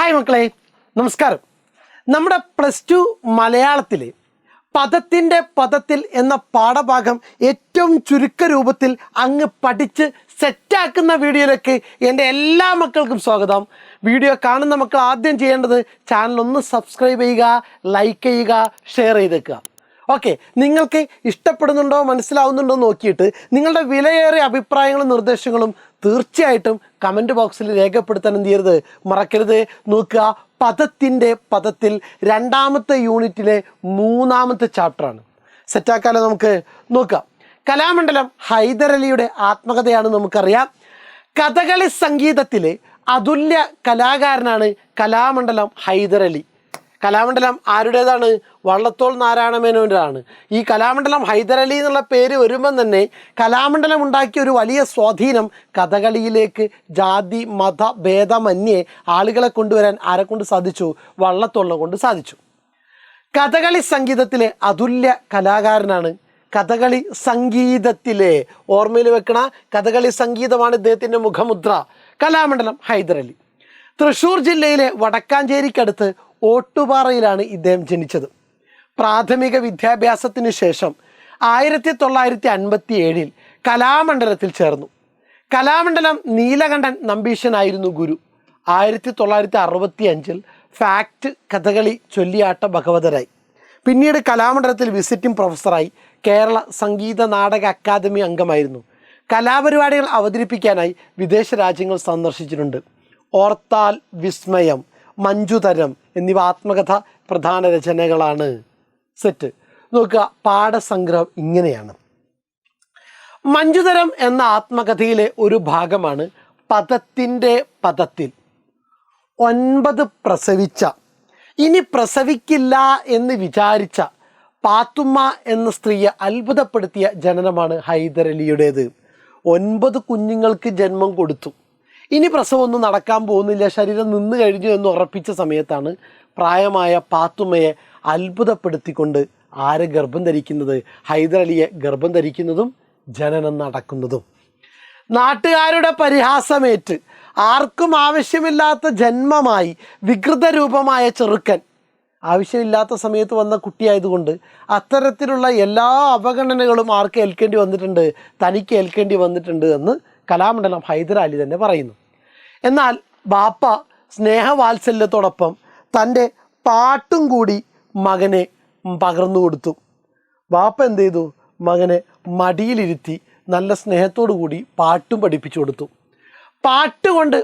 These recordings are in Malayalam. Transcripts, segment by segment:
ഹായ് മക്കളെ, നമസ്കാരം. നമ്മുടെ +2 മലയാളത്തിൽ പദത്തിൻ്റെ പദത്തിൽ എന്ന പാഠഭാഗം ഏറ്റവും ചുരുക്ക രൂപത്തിൽ അങ്ങ് പഠിച്ച് സെറ്റാക്കുന്ന വീഡിയോയിലേക്ക് എൻ്റെ എല്ലാ മക്കൾക്കും സ്വാഗതം. വീഡിയോ കാണുന്ന മക്കൾ ആദ്യം ചെയ്യേണ്ടത് ചാനൽ ഒന്ന് സബ്സ്ക്രൈബ് ചെയ്യുക, ലൈക്ക് ചെയ്യുക, ഷെയർ ചെയ്തേക്കുക. ഓക്കെ, നിങ്ങൾക്ക് ഇഷ്ടപ്പെടുന്നുണ്ടോ മനസ്സിലാവുന്നുണ്ടോ നോക്കിയിട്ട് നിങ്ങളുടെ വിലയേറിയ അഭിപ്രായങ്ങളും നിർദ്ദേശങ്ങളും തീർച്ചയായിട്ടും കമൻറ്റ് ബോക്സിൽ രേഖപ്പെടുത്താൻ എന്ത് ചെയ്യരുത്, മറക്കരുത്. നോക്കുക, പദത്തിൻ്റെ പദത്തിൽ 2ാമത്തെ യൂണിറ്റിലെ 3ാമത്തെ ചാപ്റ്ററാണ്. സെറ്റാക്കാലോ? നമുക്ക് നോക്കാം. കലാമണ്ഡലം ഹൈദരലിയുടെ ആത്മകഥയാണ് നമുക്കറിയാം. കഥകളി സംഗീതത്തിലെ അതുല്യ കലാകാരനാണ് കലാമണ്ഡലം ഹൈദരലി. കലാമണ്ഡലം ആരുടേതാണ്? വള്ളത്തോൾ നാരായണമേനോൻ്റെതാണ്. ഈ കലാമണ്ഡലം ഹൈദരലി എന്നുള്ള പേര് വരുമ്പം തന്നെ കലാമണ്ഡലം ഉണ്ടാക്കിയ ഒരു വലിയ സ്വാധീനം കഥകളിയിലേക്ക് ജാതി മത ഭേദമന്യേ ആളുകളെ കൊണ്ടുവരാൻ ആരെക്കൊണ്ട് സാധിച്ചു? വള്ളത്തോളിനെ കൊണ്ട് സാധിച്ചു. കഥകളി സംഗീതത്തിലെ അതുല്യ കലാകാരനാണ്. കഥകളി സംഗീതത്തിലെ ഓർമ്മയിൽ വെക്കണ കഥകളി സംഗീതമാണ് ഇദ്ദേഹത്തിൻ്റെ മുഖമുദ്ര. കലാമണ്ഡലം ഹൈദരലി തൃശ്ശൂർ ജില്ലയിലെ വടക്കാഞ്ചേരിക്കടുത്ത് ഓട്ടുപാറയിലാണ് ഇദ്ദേഹം ജനിച്ചത്. പ്രാഥമിക വിദ്യാഭ്യാസത്തിന് ശേഷം 1957 കലാമണ്ഡലത്തിൽ ചേർന്നു. കലാമണ്ഡലം നീലകണ്ഠൻ നമ്പീശനായിരുന്നു ഗുരു. 1965 ഫാക്ട് കഥകളി ചൊല്ലിയാട്ട ഭഗവതരായി. പിന്നീട് കലാമണ്ഡലത്തിൽ വിസിറ്റിംഗ് പ്രൊഫസറായി. കേരള സംഗീത നാടക അക്കാദമി അംഗമായിരുന്നു. കലാപരിപാടികൾ അവതരിപ്പിക്കാനായി വിദേശ രാജ്യങ്ങൾ സന്ദർശിച്ചിട്ടുണ്ട്. ഓർത്താൽ വിസ്മയം, മഞ്ജുതരം എന്നിവ ആത്മകഥ പ്രധാന രചനകളാണ്. സെറ്റ് നോക്കുക, പാഠസംഗ്രഹം ഇങ്ങനെയാണ്. മഞ്ജുതരം എന്ന ആത്മകഥയിലെ ഒരു ഭാഗമാണ് പദത്തിൻ്റെ പദത്തിൽ. 9 പ്രസവിച്ച, ഇനി പ്രസവിക്കില്ല എന്ന് വിചാരിച്ച പാത്തുമ്മ എന്ന സ്ത്രീയെ അത്ഭുതപ്പെടുത്തിയ ജനനമാണ് ഹൈദരലിയുടേത്. 9 കുഞ്ഞുങ്ങൾക്ക് ജന്മം കൊടുത്തു. ഇനി പ്രസവമൊന്നും നടക്കാൻ പോകുന്നില്ല, ശരീരം നിന്ന് കഴിഞ്ഞു എന്ന് ഉറപ്പിച്ച സമയത്താണ് പ്രായമായ പാത്തുമ്മയെ അത്ഭുതപ്പെടുത്തിക്കൊണ്ട് ആര് ഗർഭം ധരിക്കുന്നത്? ഹൈദരലിയെ ഗർഭം ധരിക്കുന്നതും ജനനം നടക്കുന്നതും. നാട്ടുകാരുടെ പരിഹാസമേറ്റ് ആർക്കും ആവശ്യമില്ലാത്ത ജന്മമായി വികൃത രൂപമായ ചെറുക്കൻ, ആവശ്യമില്ലാത്ത സമയത്ത് വന്ന കുട്ടിയായതുകൊണ്ട് അത്തരത്തിലുള്ള എല്ലാ അവഗണനകളും ആർക്ക് ഏൽക്കേണ്ടി വന്നിട്ടുണ്ട്? തനിക്ക് ഏൽക്കേണ്ടി വന്നിട്ടുണ്ട് എന്ന് കലാമണ്ഡലം ഹൈദരാലി തന്നെ പറയുന്നു. എന്നാൽ ബാപ്പ സ്നേഹവാത്സല്യത്തോടൊപ്പം തൻ്റെ പാട്ടും കൂടി മകനെ പകർന്നു കൊടുത്തു. ബാപ്പ എന്ത് ചെയ്തു? മകനെ മടിയിലിരുത്തി നല്ല സ്നേഹത്തോടു കൂടി പാട്ടും പഠിപ്പിച്ചു കൊടുത്തു. പാട്ടുകൊണ്ട്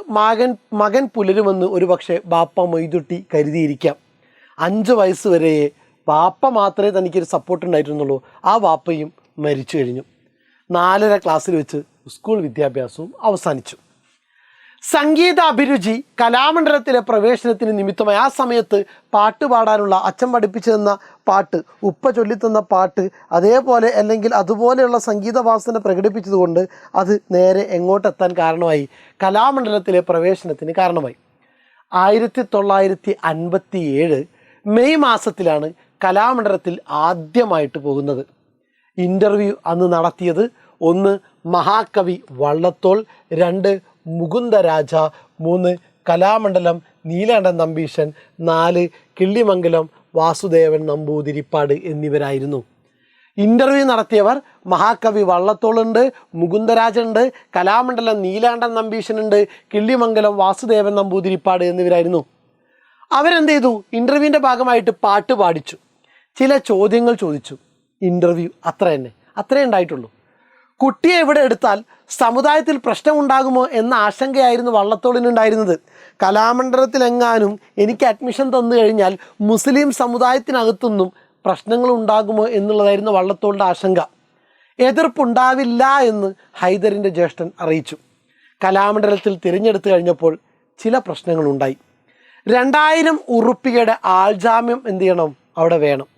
മകൻ പുലരുമെന്ന് ഒരു പക്ഷേ ബാപ്പ മൊയ്തുട്ടി കരുതിയിരിക്കാം. 5 വയസ്സ് വരെ ബാപ്പ മാത്രമേ തനിക്കൊരു സപ്പോർട്ട് ഉണ്ടായിരുന്നുള്ളൂ. ആ ബാപ്പയും മരിച്ചു കഴിഞ്ഞു. 4ാം ക്ലാസ്സിൽ വെച്ച് സ്കൂൾ വിദ്യാഭ്യാസവും അവസാനിച്ചു. സംഗീത അഭിരുചി കലാമണ്ഡലത്തിലെ പ്രവേശനത്തിന് നിമിത്തമായി. ആ സമയത്ത് പാട്ട് പാടാനുള്ള അച്ഛൻ പഠിപ്പിച്ചു തന്ന പാട്ട്, ഉപ്പ ചൊല്ലിത്തന്ന പാട്ട്, അതേപോലെ അല്ലെങ്കിൽ അതുപോലെയുള്ള സംഗീത വാസന പ്രകടിപ്പിച്ചതുകൊണ്ട് അത് നേരെ എങ്ങോട്ടെത്താൻ കാരണമായി? കലാമണ്ഡലത്തിലെ പ്രവേശനത്തിന് കാരണമായി. 1957 മെയ് മാസത്തിലാണ് കലാമണ്ഡലത്തിൽ ആദ്യമായിട്ട് പോകുന്നത്. ഇൻ്റർവ്യൂ അന്ന് നടത്തിയത് 1 മഹാകവി വള്ളത്തോൾ, 2 മുകുന്ദരാജ, 3 കലാമണ്ഡലം നീലകണ്ഠൻ നമ്പീശൻ, 4 കിള്ളിമംഗലം വാസുദേവൻ നമ്പൂതിരിപ്പാട് എന്നിവരായിരുന്നു. ഇൻ്റർവ്യൂ നടത്തിയവർ മഹാകവി വള്ളത്തോളുണ്ട്, മുകുന്ദരാജുണ്ട്, കലാമണ്ഡലം നീലകണ്ഠൻ നമ്പീശനുണ്ട്, കിള്ളിമംഗലം വാസുദേവൻ നമ്പൂതിരിപ്പാട് എന്നിവരായിരുന്നു. അവരെന്ത് ചെയ്തു? ഇൻ്റർവ്യൂവിൻ്റെ ഭാഗമായിട്ട് പാട്ട് പാടിച്ചു, ചില ചോദ്യങ്ങൾ ചോദിച്ചു. ഇൻ്റർവ്യൂ അത്രേ ഉണ്ടായിട്ടുള്ളൂ. കുട്ടിയെ ഇവിടെ എടുത്താൽ സമുദായത്തിൽ പ്രശ്നമുണ്ടാകുമോ എന്ന ആശങ്കയായിരുന്നു വള്ളത്തോളിനുണ്ടായിരുന്നത്. കലാമണ്ഡലത്തിലെങ്ങാനും എനിക്ക് അഡ്മിഷൻ തന്നു കഴിഞ്ഞാൽ മുസ്ലിം സമുദായത്തിനകത്തൊന്നും പ്രശ്നങ്ങൾ ഉണ്ടാകുമോ എന്നുള്ളതായിരുന്നു വള്ളത്തോളിൻ്റെ ആശങ്ക. എതിർപ്പുണ്ടാവില്ല എന്ന് ഹൈദരിൻ്റെ ജ്യേഷ്ഠൻ അറിയിച്ചു. കലാമണ്ഡലത്തിൽ തിരഞ്ഞെടുത്തു കഴിഞ്ഞപ്പോൾ ചില പ്രശ്നങ്ങളുണ്ടായി. 2000 ഉറുപ്പികയുടെ ആൾജാമ്യം എന്ത് ചെയ്യണം? അവിടെ വേണം.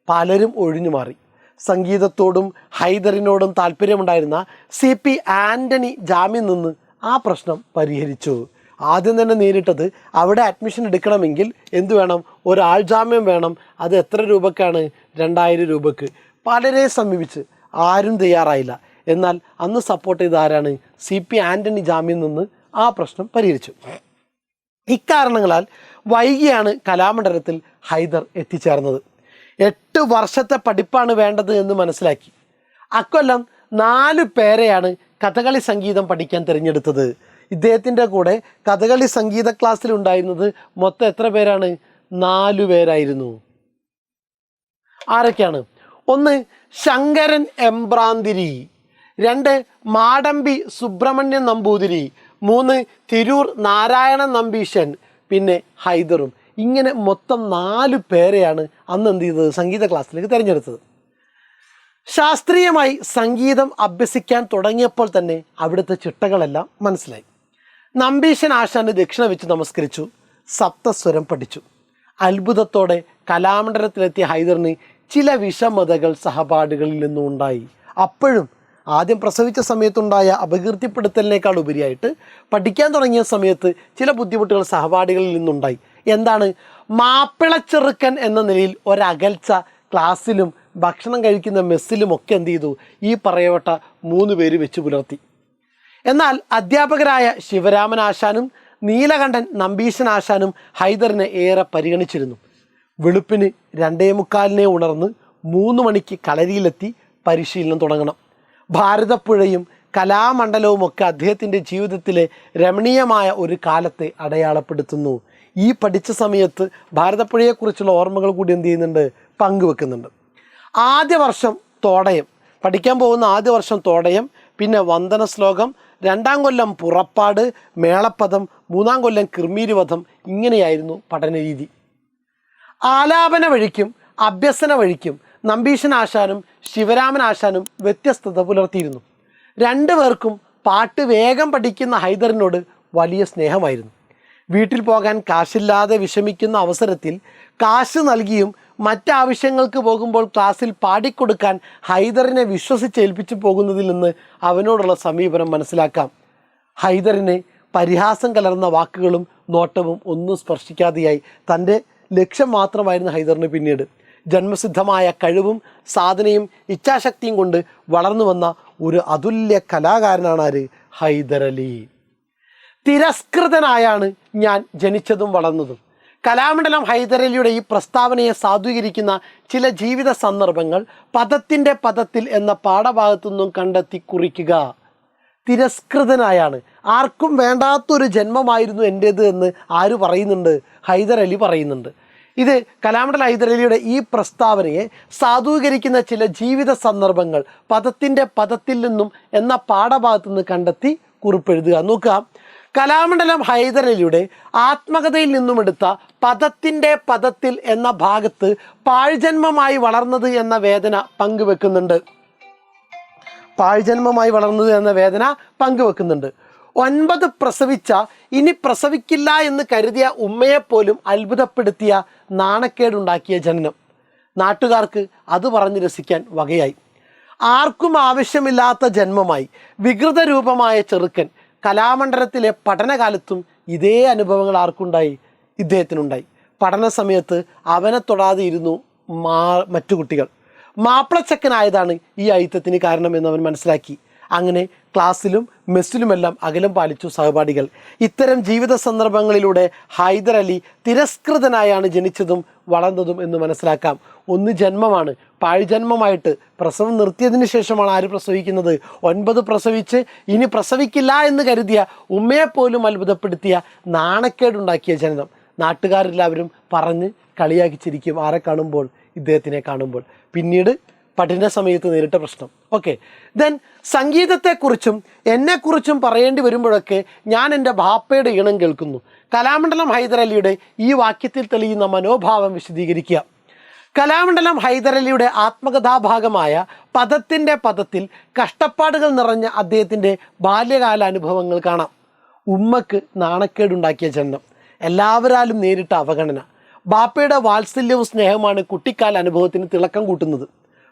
പലരും ഒഴിഞ്ഞു മാറി. സംഗീതത്തോടും ഹൈദറിനോടും താല്പര്യമുണ്ടായിരുന്ന CP ആൻ്റണി ജാമ്യം നിന്ന് ആ പ്രശ്നം പരിഹരിച്ചു. ആദ്യം തന്നെ നേരിട്ടത് അവിടെ അഡ്മിഷൻ എടുക്കണമെങ്കിൽ എന്ത് വേണം? ഒരാൾ ജാമ്യം വേണം. അത് എത്ര രൂപക്കാണ്? 2000 രൂപക്ക്. പലരെ സമീപിച്ച് ആരും തയ്യാറായില്ല. എന്നാൽ അന്ന് സപ്പോർട്ട് ചെയ്ത ആരാണ്? CP ആൻ്റണി ജാമ്യം നിന്ന് ആ പ്രശ്നം പരിഹരിച്ചു. ഇക്കാരണങ്ങളാൽ വൈകിയാണ് കലാമണ്ഡലത്തിൽ ഹൈദർ എത്തിച്ചേർന്നത്. 8 വർഷത്തെ പഠിപ്പാണ് വേണ്ടത് എന്ന് മനസ്സിലാക്കി. അക്കൊല്ലം 4 പേരെയാണ് കഥകളി സംഗീതം പഠിക്കാൻ തിരഞ്ഞെടുത്തത്. ഇദ്ദേഹത്തിൻ്റെ കൂടെ കഥകളി സംഗീത ക്ലാസ്സിലുണ്ടായിരുന്നത് മൊത്തം എത്ര പേരാണ്? 4 പേരായിരുന്നു. ആരൊക്കെയാണ്? 1 ശങ്കരൻ എമ്പ്രാന്തിരി, 2 മാടമ്പി സുബ്രഹ്മണ്യൻ നമ്പൂതിരി, 3 തിരൂർ നാരായണൻ നമ്പീശൻ, പിന്നെ ഹൈദറും. ഇങ്ങനെ മൊത്തം 4 പേരെയാണ് അന്ന് എന്ത് ചെയ്തത്? സംഗീത ക്ലാസ്സിലേക്ക് തിരഞ്ഞെടുത്തത്. ശാസ്ത്രീയമായി സംഗീതം അഭ്യസിക്കാൻ തുടങ്ങിയപ്പോൾ തന്നെ അവിടുത്തെ ചിട്ടകളെല്ലാം മനസ്സിലായി. നമ്പീശൻ ആശാന് ദക്ഷിണ വെച്ച് നമസ്കരിച്ചു, സപ്തസ്വരം പഠിച്ചു. അത്ഭുതത്തോടെ കലാമണ്ഡലത്തിലെത്തിയ ഹൈദറിന് ചില വിഷമതകൾ സഹപാഠികളിൽ നിന്നും ഉണ്ടായി. അപ്പോഴും ആദ്യം പ്രസവിച്ച സമയത്തുണ്ടായ അപകീർത്തിപ്പെടുത്തലിനേക്കാൾ ഉപരിയായിട്ട് പഠിക്കാൻ തുടങ്ങിയ സമയത്ത് ചില ബുദ്ധിമുട്ടുകൾ സഹപാഠികളിൽ നിന്നുണ്ടായി. എന്താണ്? മാപ്പിളച്ചെറുക്കൻ എന്ന നിലയിൽ ഒരകൽച്ച ക്ലാസ്സിലും ഭക്ഷണം കഴിക്കുന്ന മെസ്സിലും ഒക്കെ എന്ത് ചെയ്തു? ഈ പറയപ്പെട്ട 3 പേര് വെച്ച് പുലർത്തി. എന്നാൽ അധ്യാപകരായ ശിവരാമൻ ആശാനും നീലകണ്ഠൻ നമ്പീശൻ ആശാനും ഹൈദറിനെ ഏറെ പരിഗണിച്ചിരുന്നു. വെളുപ്പിന് 2:45 ഉണർന്ന് 3 മണിക്ക് കളരിയിലെത്തി പരിശീലനം തുടങ്ങണം. ഭാരതപ്പുഴയും കലാമണ്ഡലവും ഒക്കെ അദ്ദേഹത്തിൻ്റെ ജീവിതത്തിലെ രമണീയമായ ഒരു കാലത്തെ അടയാളപ്പെടുത്തുന്നു. ഈ പഠിച്ച സമയത്ത് ഭാരതപ്പുഴയെക്കുറിച്ചുള്ള ഓർമ്മകൾ കൂടി എന്ത് ചെയ്യുന്നുണ്ട്? പങ്കുവെക്കുന്നുണ്ട്. ആദ്യ വർഷം തോടയം, പഠിക്കാൻ പോകുന്ന ആദ്യ വർഷം തോടയം, പിന്നെ വന്ദന ശ്ലോകം, 2-ാം കൊല്ലം പുറപ്പാട്, മേളപ്പദം, 3-ാം കൊല്ലം കിർമീരുവധം. ഇങ്ങനെയായിരുന്നു പഠനരീതി. ആലാപന വഴിക്കും അഭ്യസന വഴിക്കും നമ്പീശൻ ആശാനും ശിവരാമൻ ആശാനും വ്യത്യസ്തത പുലർത്തിയിരുന്നു. 2 പേർക്കും പാട്ട് വേഗം പഠിക്കുന്ന ഹൈദറിനോട് വലിയ സ്നേഹമായിരുന്നു. വീട്ടിൽ പോകാൻ കാശില്ലാതെ വിഷമിക്കുന്ന അവസരത്തിൽ കാശ് നൽകിയും മറ്റാവശ്യങ്ങൾക്ക് പോകുമ്പോൾ ക്ലാസ്സിൽ പാടിക്കൊടുക്കാൻ ഹൈദറിനെ വിശ്വസിച്ചേൽപ്പിച്ചു പോകുന്നതിൽ നിന്ന് അവനോടുള്ള സമീപനം മനസ്സിലാക്കാം. ഹൈദറിനെ പരിഹാസം കലർന്ന വാക്കുകളും നോട്ടവും ഒന്നും സ്പർശിക്കാതെയായി. തൻ്റെ ലക്ഷ്യം മാത്രമായിരുന്നു ഹൈദറിന് പിന്നീട്. ജന്മസിദ്ധമായ കഴിവും സാധനയും ഇച്ഛാശക്തിയും കൊണ്ട് വളർന്നു വന്ന ഒരു അതുല്യ കലാകാരനാണ് ആര്? ഹൈദരലി. തിരസ്കൃതനായാണ് ഞാൻ ജനിച്ചതും വളർന്നതും. കലാമണ്ഡലം ഹൈദരലിയുടെ ഈ പ്രസ്താവനയെ സാധൂകരിക്കുന്ന ചില ജീവിത സന്ദർഭങ്ങൾ പദത്തിൻ്റെ പദത്തിൽ എന്ന പാഠഭാഗത്തു നിന്നും കണ്ടെത്തി കുറിക്കുക. തിരസ്കൃതനായാണ്, ആർക്കും വേണ്ടാത്തൊരു ജന്മമായിരുന്നു എൻ്റേത് എന്ന് ആര് പറയുന്നുണ്ട്? ഹൈദരലി പറയുന്നുണ്ട്. ഇത് കലാമണ്ഡലം ഹൈദരലിയുടെ ഈ പ്രസ്താവനയെ സാധൂകരിക്കുന്ന ചില ജീവിത സന്ദർഭങ്ങൾ പദത്തിൻ്റെ പദത്തിൽ നിന്നും എന്ന പാഠഭാഗത്തു നിന്ന് കണ്ടെത്തി കുറിപ്പെഴുതുക. നോക്കുക, കലാമണ്ഡലം ഹൈദരലിയുടെ ആത്മകഥയിൽ നിന്നുമെടുത്ത പദത്തിൻ്റെ പദത്തിൽ എന്ന ഭാഗത്ത് പാഴ്ജന്മമായി വളർന്നത് എന്ന വേദന പങ്കുവെക്കുന്നുണ്ട്. പാഴ്ജന്മമായി വളർന്നത് എന്ന വേദന പങ്കുവെക്കുന്നുണ്ട്. 9 പ്രസവിച്ച, ഇനി പ്രസവിക്കില്ല എന്ന് കരുതിയ ഉമ്മയെപ്പോലും അത്ഭുതപ്പെടുത്തിയ നാണക്കേടുണ്ടാക്കിയ ജനനം. നാട്ടുകാർക്ക് അത് പറഞ്ഞ് രസിക്കാൻ വകയായി. ആർക്കും ആവശ്യമില്ലാത്ത ജന്മമായി വികൃത രൂപമായ ചെറുക്കൻ. കലാമണ്ഡലത്തിലെ പഠനകാലത്തും ഇതേ അനുഭവങ്ങൾ ആർക്കുണ്ടായി? ഇദ്ദേഹത്തിനുണ്ടായി. പഠന സമയത്ത് അവനെ തൊടാതെ ഇരുന്നു മറ്റു കുട്ടികൾ. മാപ്പിളച്ചക്കനായതാണ് ഈ അയിത്തത്തിന് കാരണമെന്ന് അവൻ മനസ്സിലാക്കി. അങ്ങനെ ക്ലാസ്സിലും മെസ്സിലുമെല്ലാം അകലം പാലിച്ചു സഹപാഠികൾ. ഇത്തരം ജീവിത സന്ദർഭങ്ങളിലൂടെ ഹൈദരലി തിരസ്കൃതനായാണ് ജനിച്ചതും വളർന്നതും എന്ന് മനസ്സിലാക്കാം. ഒന്ന് ജന്മമാണ്, പാഴ്ജന്മമായിട്ട് പ്രസവം നിർത്തിയതിന് ശേഷമാണ് ആര് പ്രസവിക്കുന്നത്? 9 പ്രസവിച്ച് ഇനി പ്രസവിക്കില്ല എന്ന് കരുതിയ ഉമ്മയെപ്പോലും അത്ഭുതപ്പെടുത്തിയ നാണക്കേടുണ്ടാക്കിയ ജനനം. നാട്ടുകാരെല്ലാവരും പറഞ്ഞ് കളിയാക്കി ചിരിക്കും ആരെ കാണുമ്പോൾ? ഇദ്ദേഹത്തിനെ കാണുമ്പോൾ. പിന്നീട് പഠന സമയത്ത് നേരിട്ട പ്രശ്നം. ഓക്കെ, ദെൻ സംഗീതത്തെക്കുറിച്ചും എന്നെക്കുറിച്ചും പറയേണ്ടി വരുമ്പോഴൊക്കെ ഞാൻ എൻ്റെ ബാപ്പയുടെ ഈണം കേൾക്കുന്നു. കലാമണ്ഡലം ഹൈദരലിയുടെ ഈ വാക്യത്തിൽ തെളിയുന്ന മനോഭാവം വിശദീകരിക്കുക. കലാമണ്ഡലം ഹൈദരലിയുടെ ആത്മകഥാഭാഗമായ പദത്തിൻ്റെ പദത്തിൽ കഷ്ടപ്പാടുകൾ നിറഞ്ഞ അദ്ദേഹത്തിൻ്റെ ബാല്യകാല അനുഭവങ്ങൾ കാണാം. ഉമ്മക്ക് നാണക്കേടുണ്ടാക്കിയ ജനനം, എല്ലാവരാലും നേരിട്ട അവഗണന, ബാപ്പയുടെ വാത്സല്യവും സ്നേഹമാണ് കുട്ടിക്കാല അനുഭവത്തിന് തിളക്കം കൂട്ടുന്നത്.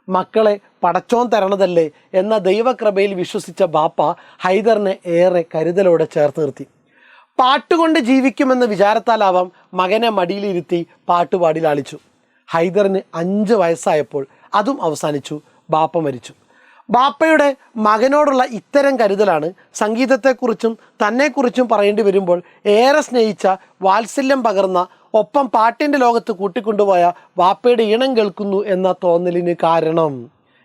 മക്കളെ പടച്ചോൻ തരണതല്ലേ എന്ന ദൈവകൃപയിൽ വിശ്വസിച്ച ബാപ്പ ഹൈദറിനെ ഏറെ കരുതലോടെ ചേർത്ത് നിർത്തി. പാട്ടുകൊണ്ട് ജീവിക്കുമെന്ന വിചാരത്താലാവാം മകനെ മടിയിലിരുത്തി പാട്ടുപാടി ലാളിച്ചു. ഹൈദറിന് 5 വയസ്സായപ്പോൾ അതും അവസാനിച്ചു. ബാപ്പ മരിച്ചു. ബാപ്പയുടെ മകനോടുള്ള ഇത്തരം കരുതലാണ് സംഗീതത്തെക്കുറിച്ചും തന്നെക്കുറിച്ചും പറയേണ്ടി വരുമ്പോൾ ഏറെ സ്നേഹിച്ച, വാത്സല്യം പകർന്ന, ഒപ്പം പാട്ടിൻ്റെ ലോകത്ത് കൂട്ടിക്കൊണ്ടുപോയ വാപ്പയുടെ ഈണം കേൾക്കുന്നു എന്ന തോന്നലിന് കാരണം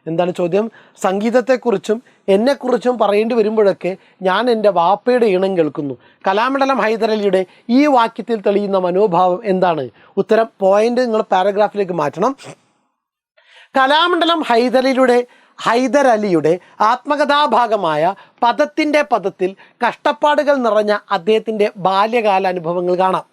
എന്താണ് ചോദ്യം? സംഗീതത്തെക്കുറിച്ചും എന്നെക്കുറിച്ചും പറയേണ്ടി വരുമ്പോഴൊക്കെ ഞാൻ എൻ്റെ വാപ്പയുടെ ഈണം കേൾക്കുന്നു. കലാമണ്ഡലം ഹൈദരലിയുടെ ഈ വാക്യത്തിൽ തെളിയുന്ന മനോഭാവം എന്താണ്? ഉത്തരം പോയിന്റ് നിങ്ങൾ പാരഗ്രാഫിലേക്ക് മാറ്റണം. കലാമണ്ഡലം ഹൈദരലിയുടെ ആത്മകഥാഭാഗമായ പദത്തിൻ്റെ പദത്തിൽ കഷ്ടപ്പാടുകൾ നിറഞ്ഞ അദ്ദേഹത്തിൻ്റെ ബാല്യകാല അനുഭവങ്ങൾ കാണാം.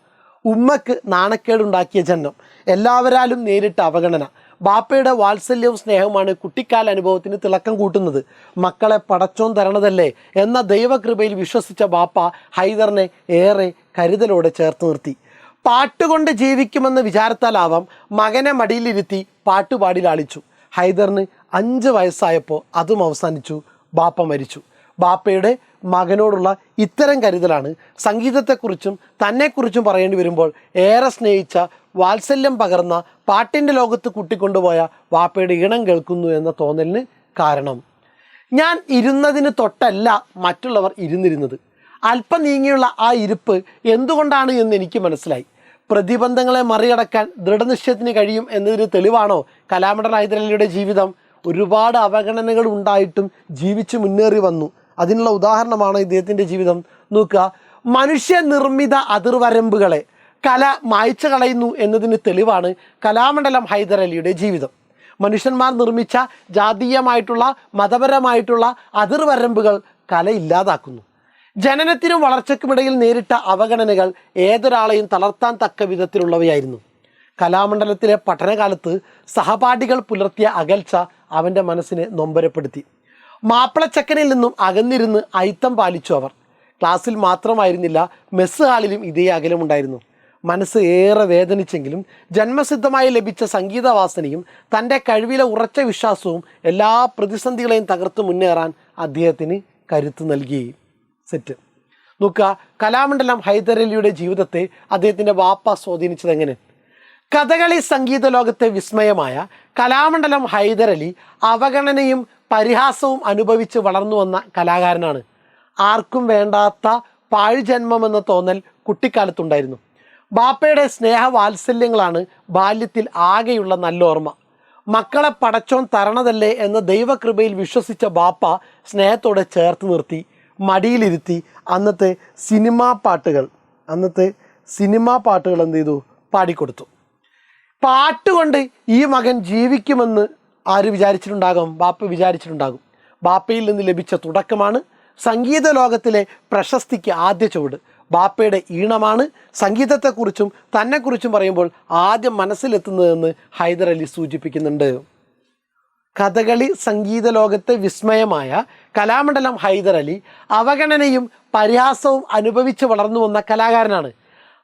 ഉമ്മക്ക് നാണക്കേടുണ്ടാക്കിയ ജന്മം, എല്ലാവരാലും നേരിട്ട അവഗണന, ബാപ്പയുടെ വാത്സല്യവും സ്നേഹവുമാണ് കുട്ടിക്കാല അനുഭവത്തിന് തിളക്കം കൂട്ടുന്നത്. മക്കളെ പടച്ചോൻ തരണതല്ലേ എന്ന ദൈവകൃപയിൽ വിശ്വസിച്ച ബാപ്പ ഹൈദറിനെ ഏറെ കരുതലോടെ ചേർത്ത് നിർത്തി. പാട്ടുകൊണ്ട് ജീവിക്കുമെന്ന വിചാരത്താലാവാം മകനെ മടിയിലിരുത്തി പാട്ടുപാടി ലാളിച്ചു. ഹൈദറിന് 5 വയസ്സായപ്പോൾ അതും അവസാനിച്ചു. ബാപ്പ മരിച്ചു. ബാപ്പയുടെ മകനോടുള്ള ഇത്തരം കരുതലാണ് സംഗീതത്തെക്കുറിച്ചും തന്നെക്കുറിച്ചും പറയേണ്ടി വരുമ്പോൾ ഏറെ സ്നേഹിച്ച, വാത്സല്യം പകർന്ന, പാട്ടിൻ്റെ ലോകത്ത് കൂട്ടിക്കൊണ്ടുപോയ വാപ്പയുടെ ഈണം കേൾക്കുന്നു എന്ന തോന്നലിന് കാരണം. ഞാൻ ഇരുന്നതിന് തൊട്ടല്ല മറ്റുള്ളവർ ഇരുന്നിരുന്നത്. അല്പം നീങ്ങിയുള്ള ആ ഇരിപ്പ് എന്തുകൊണ്ടാണ് എന്ന് എനിക്ക് മനസ്സിലായി. പ്രതിബന്ധങ്ങളെ മറികടക്കാൻ ദൃഢനിശ്ചയത്തിന് കഴിയും എന്നതിന് തെളിവാണോ കലാമണ്ഡലം ഹൈദരലിയുടെ ജീവിതം? ഒരുപാട് അവഗണനകൾ ഉണ്ടായിട്ടും ജീവിച്ച് മുന്നേറി വന്നു. അതിനുള്ള ഉദാഹരണമാണ് ഇദ്ദേഹത്തിൻ്റെ ജീവിതം. നോക്കുക, മനുഷ്യനിർമ്മിത അതിർവരമ്പുകളെ കല മായ്ച്ചു കളയുന്നു എന്നതിന് തെളിവാണ് കലാമണ്ഡലം ഹൈദരലിയുടെ ജീവിതം. മനുഷ്യന്മാർ നിർമ്മിച്ച ജാതീയമായിട്ടുള്ള മതപരമായിട്ടുള്ള അതിർവരമ്പുകൾ കല ഇല്ലാതാക്കുന്നു. ജനനത്തിനും വളർച്ചയ്ക്കുമിടയിൽ നേരിട്ട അവഗണനകൾ ഏതൊരാളെയും തളർത്താൻ തക്ക വിധത്തിലുള്ളവയായിരുന്നു. കലാമണ്ഡലത്തിലെ പഠനകാലത്ത് സഹപാഠികൾ പുലർത്തിയ അകൽച്ച അവൻ്റെ മനസ്സിനെ നൊമ്പരപ്പെടുത്തി. മാപ്പിളച്ചക്കനിൽ നിന്നും അകന്നിരുന്ന് അയിത്തം പാലിച്ചു അവർ. ക്ലാസ്സിൽ മാത്രമായിരുന്നില്ല, മെസ്സ് ഹാളിലും ഇതേ അകലമുണ്ടായിരുന്നു. മനസ്സ് ഏറെ വേദനിച്ചെങ്കിലും ജന്മസിദ്ധമായി ലഭിച്ച സംഗീതവാസനയും തൻ്റെ കഴിവിലെ ഉറച്ച വിശ്വാസവും എല്ലാ പ്രതിസന്ധികളെയും തകർത്ത് മുന്നേറാൻ അദ്ദേഹത്തിന് കരുത്ത് നൽകി. സെറ്റ്. നോക്കുക, കലാമണ്ഡലം ഹൈദരലിയുടെ ജീവിതത്തെ അദ്ദേഹത്തിൻ്റെ വാപ്പ സ്വാധീനിച്ചത് എങ്ങനെ? കഥകളി സംഗീത ലോകത്തെ വിസ്മയമായ കലാമണ്ഡലം ഹൈദരലി അവഗണനയും പരിഹാസവും അനുഭവിച്ച് വളർന്നു വന്ന കലാകാരനാണ്. ആർക്കും വേണ്ടാത്ത പാഴ്ജന്മമെന്ന തോന്നൽ കുട്ടിക്കാലത്തുണ്ടായിരുന്നു. ബാപ്പയുടെ സ്നേഹവാത്സല്യങ്ങളാണ് ബാല്യത്തിൽ ആകെയുള്ള നല്ല ഓർമ്മ. മക്കളെ പടച്ചോൻ തരണതല്ലേ എന്ന ദൈവകൃപയിൽ വിശ്വസിച്ച ബാപ്പ സ്നേഹത്തോടെ ചേർത്ത് നിർത്തി, മടിയിലിരുത്തി അന്നത്തെ സിനിമാ പാട്ടുകൾ എന്ത് ചെയ്തു? പാടിക്കൊടുത്തു. പാട്ടുകൊണ്ട് ഈ മകൻ ജീവിക്കുമെന്ന് ആര് വിചാരിച്ചിട്ടുണ്ടാകും? ബാപ്പ വിചാരിച്ചിട്ടുണ്ടാകും. ബാപ്പയിൽ നിന്ന് ലഭിച്ച തുടക്കമാണ് സംഗീത ലോകത്തിലെ പ്രശസ്തിക്ക് ആദ്യ ചുവട്. ബാപ്പയുടെ ഈണമാണ് സംഗീതത്തെക്കുറിച്ചും തന്നെക്കുറിച്ചും പറയുമ്പോൾ ആദ്യം മനസ്സിലെത്തുന്നതെന്ന് ഹൈദരലി സൂചിപ്പിക്കുന്നുണ്ട്. കഥകളി സംഗീത ലോകത്തെ വിസ്മയമായ കലാമണ്ഡലം ഹൈദരലി അവഗണനയും പരിഹാസവും അനുഭവിച്ച് വളർന്നു വന്ന കലാകാരനാണ്.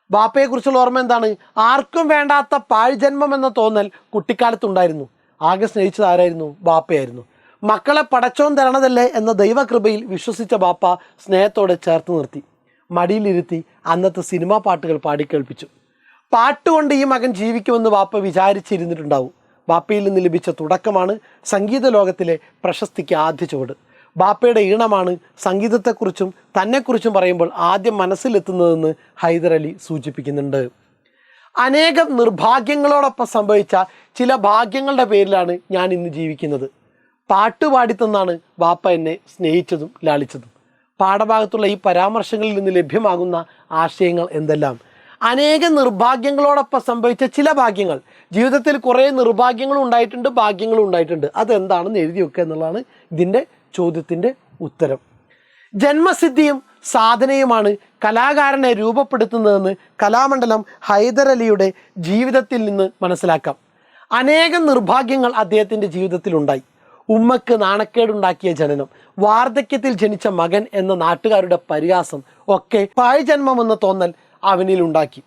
ബാപ്പയെക്കുറിച്ചുള്ള ഓർമ്മ എന്താണ്? ആർക്കും വേണ്ടാത്ത പാഴ്ജന്മം എന്ന തോന്നൽ കുട്ടിക്കാലത്തുണ്ടായിരുന്നു. ആകെ സ്നേഹിച്ചത് ആരായിരുന്നു? ബാപ്പയായിരുന്നു. മക്കളെ പടച്ചോൻ തരണതല്ലേ എന്ന ദൈവകൃപയിൽ വിശ്വസിച്ച ബാപ്പ സ്നേഹത്തോടെ ചേർത്ത് നിർത്തി, മടിയിലിരുത്തി അന്നത്തെ സിനിമാ പാട്ടുകൾ പാടിക്കേൾപ്പിച്ചു. പാട്ടുകൊണ്ട് ഈ മകൻ ജീവിക്കുമെന്ന് ബാപ്പ വിചാരിച്ചിരുന്നിട്ടുണ്ടാവും. ബാപ്പയിൽ നിന്ന് ലഭിച്ച തുടക്കമാണ് സംഗീത ലോകത്തിലെ പ്രശസ്തിക്ക് ആദ്യ ചുവട്. ബാപ്പയുടെ ഈണമാണ് സംഗീതത്തെക്കുറിച്ചും തന്നെക്കുറിച്ചും പറയുമ്പോൾ ആദ്യം മനസ്സിലെത്തുന്നതെന്ന് ഹൈദരലി സൂചിപ്പിക്കുന്നുണ്ട്. അനേകം നിർഭാഗ്യങ്ങളോടൊപ്പം സംഭവിച്ച ചില ഭാഗ്യങ്ങളുടെ പേരിലാണ് ഞാൻ ഇന്ന് ജീവിക്കുന്നത്. പാട്ടുപാടിത്തന്നാണ് ബാപ്പ എന്നെ സ്നേഹിച്ചതും ലാളിച്ചതും. പാഠഭാഗത്തുള്ള ഈ പരാമർശങ്ങളിൽ നിന്ന് ലഭ്യമാകുന്ന ആശയങ്ങൾ എന്തെല്ലാം? അനേകം നിർഭാഗ്യങ്ങളോടൊപ്പം സംഭവിച്ച ചില ഭാഗ്യങ്ങൾ. ജീവിതത്തിൽ കുറേ നിർഭാഗ്യങ്ങളും ഉണ്ടായിട്ടുണ്ട്, ഭാഗ്യങ്ങളും ഉണ്ടായിട്ടുണ്ട്. അതെന്താണെന്ന് എഴുതി വെക്കുക എന്നുള്ളതാണ് ഇതിൻ്റെ ചോദ്യത്തിൻ്റെ ഉത്തരം. ജന്മസിദ്ധിയും സാധനയുമാണ് കലാകാരനെ രൂപപ്പെടുത്തുന്നതെന്ന് കലാമണ്ഡലം ഹൈദരലിയുടെ ജീവിതത്തിൽ നിന്ന് മനസ്സിലാക്കാം. അനേകം നിർഭാഗ്യങ്ങൾ അദ്ദേഹത്തിൻ്റെ ജീവിതത്തിലുണ്ടായി. ഉമ്മക്ക് നാണക്കേടുണ്ടാക്കിയ ജനനം, വാർദ്ധക്യത്തിൽ ജനിച്ച മകൻ എന്ന നാട്ടുകാരുടെ പരിഹാസം ഒക്കെ പാഴ്ജന്മമെന്ന തോന്നൽ അവനിലുണ്ടാക്കി.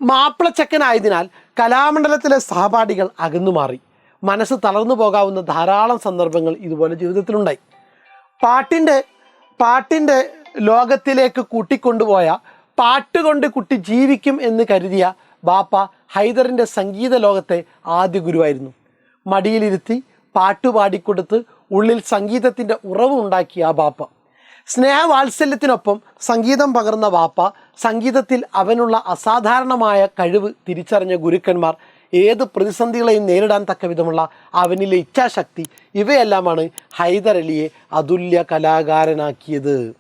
മാപ്പിളച്ചക്കനായതിനാൽ കലാമണ്ഡലത്തിലെ സഹപാഠികൾ അകന്നുമാറി. മനസ്സ് തളർന്നു പോകാവുന്ന ധാരാളം സന്ദർഭങ്ങൾ ഇതുപോലെ ജീവിതത്തിലുണ്ടായി. പാട്ടിൻ്റെ ലോകത്തിലേക്ക് കൂട്ടിക്കൊണ്ടുപോയ, പാട്ടുകൊണ്ട് കുട്ടി ജീവിക്കും എന്ന് കരുതിയ ബാപ്പ ഹൈദറിൻ്റെ സംഗീത ലോകത്തെ ആദ്യ ഗുരുവായിരുന്നു. മടിയിലിരുത്തി പാട്ടുപാടിക്കൊടുത്ത് ഉള്ളിൽ സംഗീതത്തിൻ്റെ ഉറവ് ഉണ്ടാക്കിയ ആ ബാപ്പ സ്നേഹവാത്സല്യത്തിനൊപ്പം സംഗീതം പകർന്ന വാപ്പ, സംഗീതത്തിൽ അവനുള്ള അസാധാരണമായ കഴിവ് തിരിച്ചറിഞ്ഞ ഗുരുക്കന്മാർ, ഏത് പ്രതിസന്ധികളെയും നേരിടാൻ തക്ക വിധമുള്ള അവനിലെ ഇച്ഛാശക്തി, ഇവയെല്ലാമാണ് ഹൈദരലിയെ അതുല്യ കലാകാരനാക്കിയത്.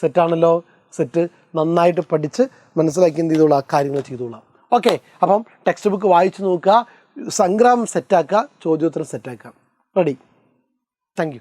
സെറ്റാണല്ലോ? സെറ്റ്. നന്നായിട്ട് പഠിച്ച് മനസ്സിലാക്കി എന്ത് ചെയ്തോളാം, കാര്യങ്ങൾ ചെയ്തോളാം. ഓക്കെ, അപ്പം ടെക്സ്റ്റ് ബുക്ക് വായിച്ചു നോക്കുക, സംഗ്രാമം സെറ്റാക്കുക, ചോദ്യോത്തരം സെറ്റാക്കുക. റെഡി? Thank you.